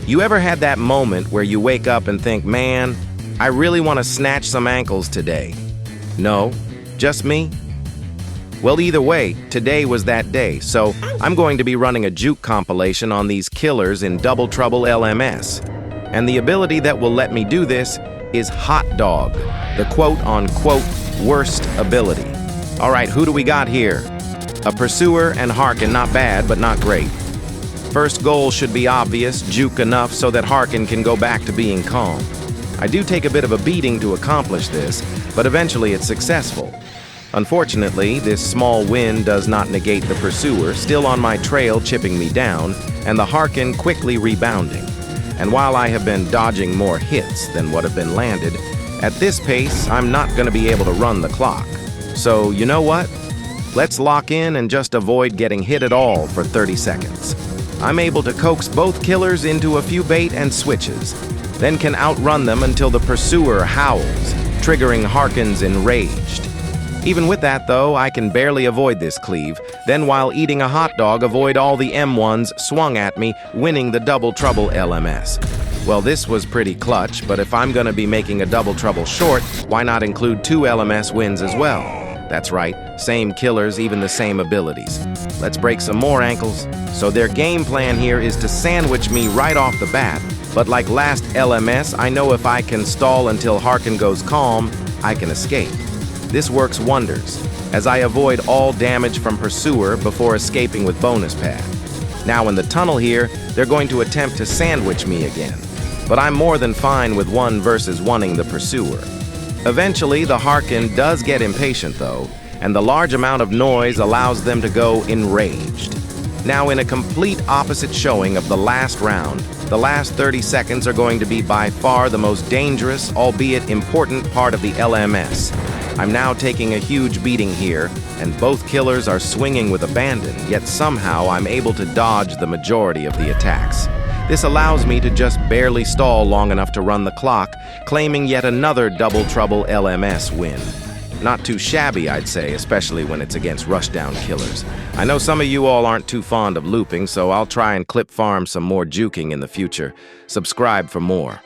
You ever had that moment where you wake up and think, man, I really want to snatch some ankles today? No? Just me? Well, either way, today was that day, so I'm going to be running a juke compilation on these killers in Double Trouble LMS. And the ability that will let me do this is Hot Dog, the quote-unquote worst ability. All right, who do we got here? A Pursuer and Harkin, not bad, but not great. First goal should be obvious, juke enough so that Harkin can go back to being calm. I do take a bit of a beating to accomplish this, but eventually it's successful. Unfortunately, this small win does not negate the Pursuer, still on my trail chipping me down, and the Harkin quickly rebounding. And while I have been dodging more hits than what have been landed, at this pace, I'm not going to be able to run the clock. So, you know what? Let's lock in and just avoid getting hit at all for 30 seconds. I'm able to coax both killers into a few bait and switches, then can outrun them until the Pursuer howls, triggering Harkin's enraged. Even with that, though, I can barely avoid this cleave, then while eating a hot dog, avoid all the M1s swung at me, winning the Double Trouble LMS. Well, this was pretty clutch, but if I'm gonna be making a Double Trouble short, why not include 2 LMS wins as well? That's right, same killers, even the same abilities. Let's break some more ankles. So their game plan here is to sandwich me right off the bat, but like last LMS, I know if I can stall until Harkin goes calm, I can escape. This works wonders, as I avoid all damage from Pursuer before escaping with bonus pad. Now in the tunnel here, they're going to attempt to sandwich me again, but I'm more than fine with 1 versus 1ing the Pursuer. Eventually, the Harkin does get impatient though, and the large amount of noise allows them to go enraged. Now in a complete opposite showing of the last round, the last 30 seconds are going to be by far the most dangerous, albeit important part of the LMS. I'm now taking a huge beating here, and both killers are swinging with abandon, yet somehow I'm able to dodge the majority of the attacks. This allows me to just barely stall long enough to run the clock, claiming yet another Double Trouble LMS win. Not too shabby, I'd say, especially when it's against rushdown killers. I know some of you all aren't too fond of looping, so I'll try and clip farm some more juking in the future. Subscribe for more.